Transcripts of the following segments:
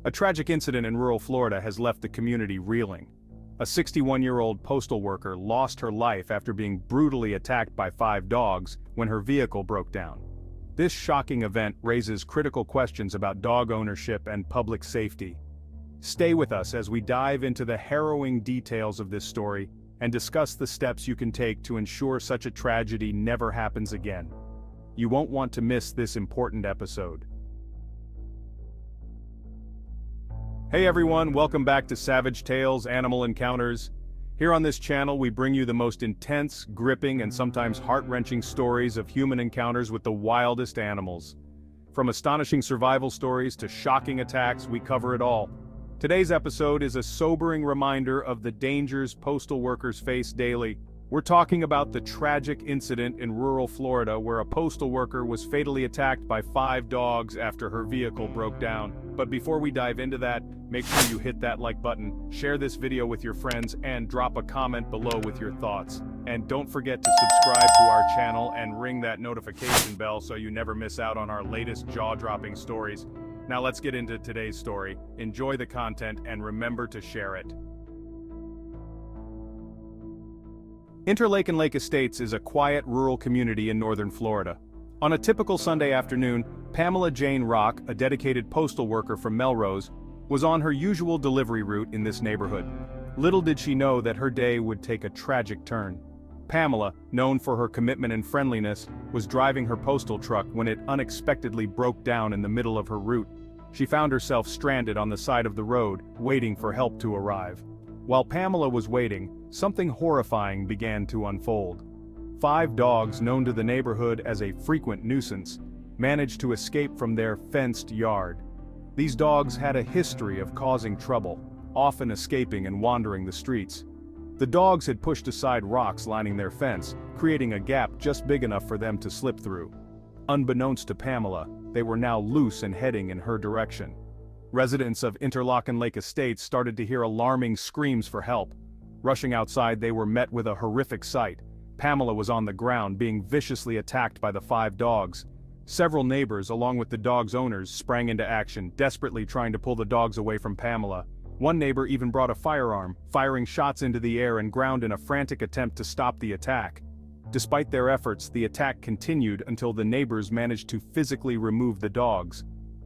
A tragic incident in rural Florida has left the community reeling. A 61-year-old postal worker lost her life after being brutally attacked by 5 dogs when her vehicle broke down. This shocking event raises critical questions about dog ownership and public safety. Stay with us as we dive into the harrowing details of this story and discuss the steps you can take to ensure such a tragedy never happens again. You won't want to miss this important episode. Hey everyone, welcome back to Savage Tales Animal Encounters. Here on this channel we bring you the most intense, gripping, and sometimes heart-wrenching stories of human encounters with the wildest animals. From astonishing survival stories to shocking attacks, we cover it all. Today's episode is a sobering reminder of the dangers postal workers face daily. We're talking about the tragic incident in rural Florida where a postal worker was fatally attacked by 5 dogs after her vehicle broke down. But before we dive into that, make sure you hit that like button, share this video with your friends, and drop a comment below with your thoughts. And don't forget to subscribe to our channel and ring that notification bell so you never miss out on our latest jaw-dropping stories. Now let's get into today's story. Enjoy the content and remember to share it. Interlake and Lake Estates is a quiet rural community in northern Florida. On a typical Sunday afternoon, Pamela Jane Rock, a dedicated postal worker from Melrose, was on her usual delivery route in this neighborhood. Little did she know that her day would take a tragic turn. Pamela, known for her commitment and friendliness, was driving her postal truck when it unexpectedly broke down in the middle of her route. She found herself stranded on the side of the road, waiting for help to arrive. While Pamela was waiting, something horrifying began to unfold. 5 dogs known to the neighborhood as a frequent nuisance managed to escape from their fenced yard. These dogs had a history of causing trouble, often escaping and wandering the streets. The dogs had pushed aside rocks lining their fence, creating a gap just big enough for them to slip through. Unbeknownst to Pamela, they were now loose and heading in her direction. Residents of Interlake and Lake Estates started to hear alarming screams for help. Rushing outside, they were met with a horrific sight. Pamela was on the ground, being viciously attacked by the 5 dogs. Several neighbors, along with the dogs' owners, sprang into action, desperately trying to pull the dogs away from Pamela. One neighbor even brought a firearm, firing shots into the air and ground in a frantic attempt to stop the attack. Despite their efforts, the attack continued until the neighbors managed to physically remove the dogs.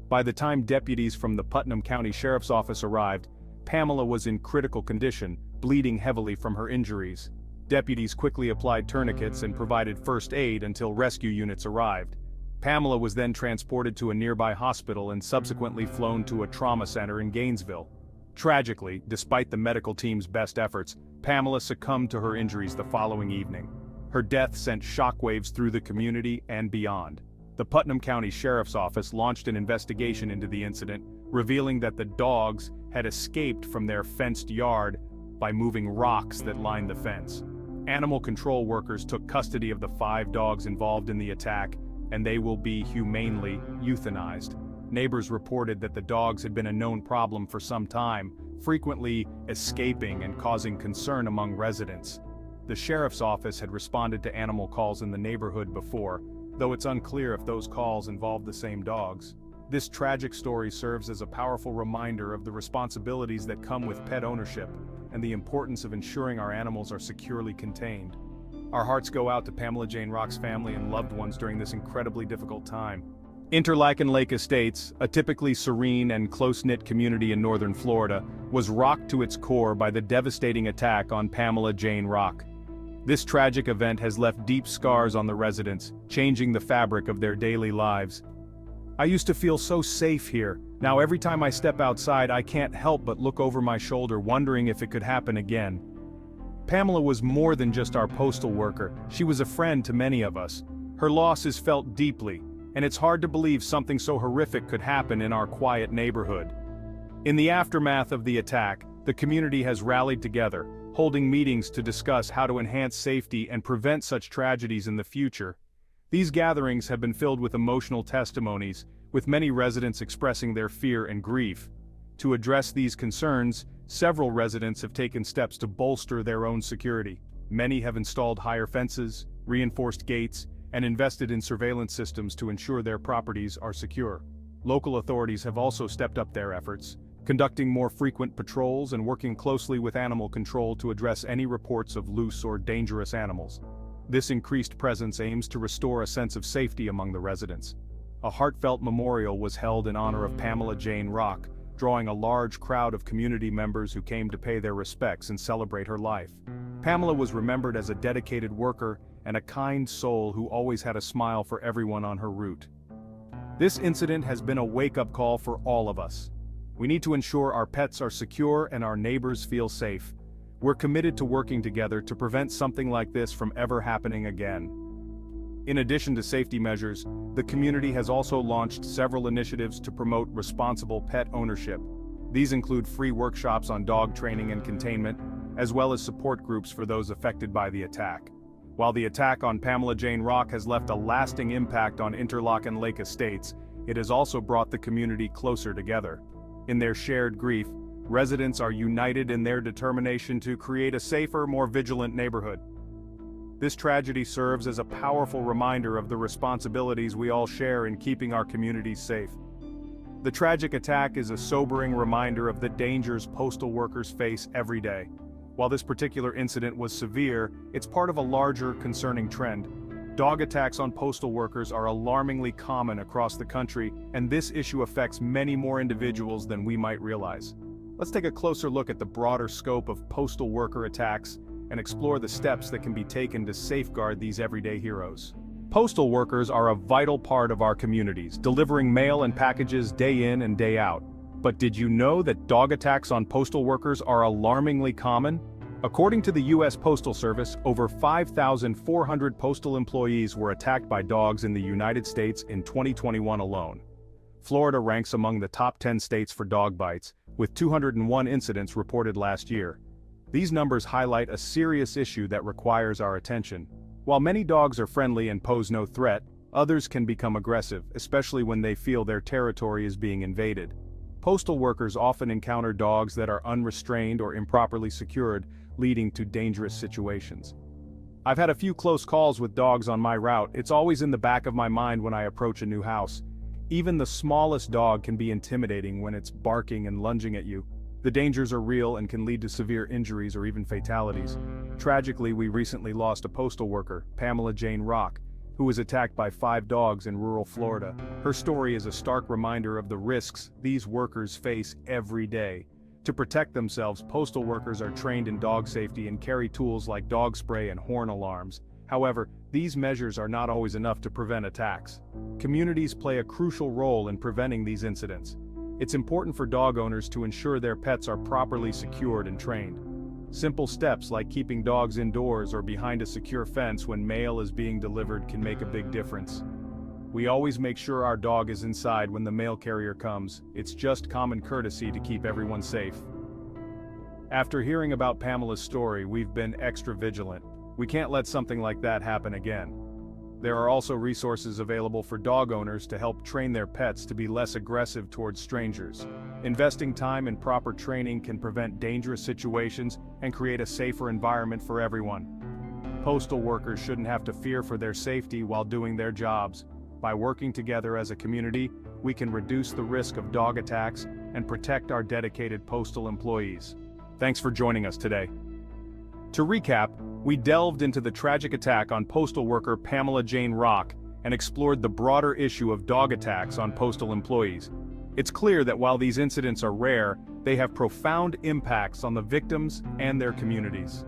By the time deputies from the Putnam County Sheriff's Office arrived, Pamela was in critical condition, bleeding heavily from her injuries. Deputies quickly applied tourniquets and provided first aid until rescue units arrived. Pamela was then transported to a nearby hospital and subsequently flown to a trauma center in Gainesville. Tragically, despite the medical team's best efforts, Pamela succumbed to her injuries the following evening. Her death sent shockwaves through the community and beyond. The Putnam County Sheriff's Office launched an investigation into the incident, revealing that the dogs had escaped from their fenced yard by moving rocks that lined the fence. Animal control workers took custody of the 5 dogs involved in the attack, and they will be humanely euthanized. Neighbors reported that the dogs had been a known problem for some time, frequently escaping and causing concern among residents. The sheriff's office had responded to animal calls in the neighborhood before, though it's unclear if those calls involved the same dogs. This tragic story serves as a powerful reminder of the responsibilities that come with pet ownership and the importance of ensuring our animals are securely contained. Our hearts go out to Pamela Jane Rock's family and loved ones during this incredibly difficult time. Interlake and Lake Estates, a typically serene and close-knit community in northern Florida, was rocked to its core by the devastating attack on Pamela Jane Rock. This tragic event has left deep scars on the residents, changing the fabric of their daily lives. I used to feel so safe here. Now every time I step outside, I can't help but look over my shoulder, wondering if it could happen again. Pamela was more than just our postal worker. She was a friend to many of us. Her loss is felt deeply, and it's hard to believe something so horrific could happen in our quiet neighborhood. In the aftermath of the attack, the community has rallied together, holding meetings to discuss how to enhance safety and prevent such tragedies in the future. These gatherings have been filled with emotional testimonies, with many residents expressing their fear and grief. To address these concerns, several residents have taken steps to bolster their own security. Many have installed higher fences, reinforced gates, and invested in surveillance systems to ensure their properties are secure. Local authorities have also stepped up their efforts, conducting more frequent patrols and working closely with animal control to address any reports of loose or dangerous animals. This increased presence aims to restore a sense of safety among the residents. A heartfelt memorial was held in honor of Pamela Jane Rock, drawing a large crowd of community members who came to pay their respects and celebrate her life. Pamela was remembered as a dedicated worker and a kind soul who always had a smile for everyone on her route. This incident has been a wake-up call for all of us. We need to ensure our pets are secure and our neighbors feel safe. We're committed to working together to prevent something like this from ever happening again. In addition to safety measures, the community has also launched several initiatives to promote responsible pet ownership. These include free workshops on dog training and containment, as well as support groups for those affected by the attack. While the attack on Pamela Jane Rock has left a lasting impact on Interlochen Lake Estates, it has also brought the community closer together. In their shared grief, residents are united in their determination to create a safer, more vigilant neighborhood. This tragedy serves as a powerful reminder of the responsibilities we all share in keeping our communities safe. The tragic attack is a sobering reminder of the dangers postal workers face every day. While this particular incident was severe, it's part of a larger, concerning trend. Dog attacks on postal workers are alarmingly common across the country, and this issue affects many more individuals than we might realize. Let's take a closer look at the broader scope of postal worker attacks and explore the steps that can be taken to safeguard these everyday heroes. Postal workers are a vital part of our communities, delivering mail and packages day in and day out. But did you know that dog attacks on postal workers are alarmingly common? According to the U.S. Postal Service, over 5,400 postal employees were attacked by dogs in the United States in 2021 alone. Florida ranks among the top 10 states for dog bites, with 201 incidents reported last year. These numbers highlight a serious issue that requires our attention. While many dogs are friendly and pose no threat, others can become aggressive, especially when they feel their territory is being invaded. Postal workers often encounter dogs that are unrestrained or improperly secured, leading to dangerous situations. I've had a few close calls with dogs on my route. It's always in the back of my mind when I approach a new house. Even the smallest dog can be intimidating when it's barking and lunging at you. The dangers are real and can lead to severe injuries or even fatalities. Tragically, we recently lost a postal worker, Pamela Jane Rock, who was attacked by 5 dogs in rural Florida. Her story is a stark reminder of the risks these workers face every day. To protect themselves, postal workers are trained in dog safety and carry tools like dog spray and horn alarms. However, these measures are not always enough to prevent attacks. Communities play a crucial role in preventing these incidents. It's important for dog owners to ensure their pets are properly secured and trained. Simple steps like keeping dogs indoors or behind a secure fence when mail is being delivered can make a big difference. We always make sure our dog is inside when the mail carrier comes. It's just common courtesy to keep everyone safe. After hearing about Pamela's story, we've been extra vigilant. We can't let something like that happen again. There are also resources available for dog owners to help train their pets to be less aggressive towards strangers. Investing time in proper training can prevent dangerous situations and create a safer environment for everyone. Postal workers shouldn't have to fear for their safety while doing their jobs. By working together as a community, we can reduce the risk of dog attacks and protect our dedicated postal employees. Thanks for joining us today. To recap, we delved into the tragic attack on postal worker Pamela Jane Rock and explored the broader issue of dog attacks on postal employees. It's clear that while these incidents are rare, they have profound impacts on the victims and their communities.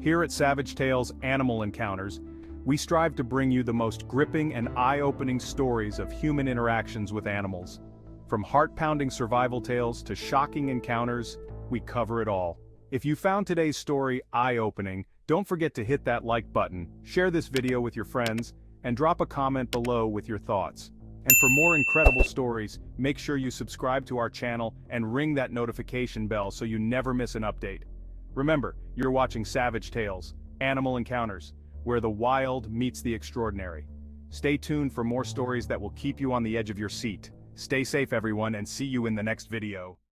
Here at Savage Tales Animal Encounters, we strive to bring you the most gripping and eye-opening stories of human interactions with animals. From heart-pounding survival tales to shocking encounters, we cover it all. If you found today's story eye-opening, don't forget to hit that like button, share this video with your friends, and drop a comment below with your thoughts. And for more incredible stories, make sure you subscribe to our channel and ring that notification bell so you never miss an update. Remember, you're watching Savage Tales, Animal Encounters, where the wild meets the extraordinary. Stay tuned for more stories that will keep you on the edge of your seat. Stay safe everyone, and see you in the next video.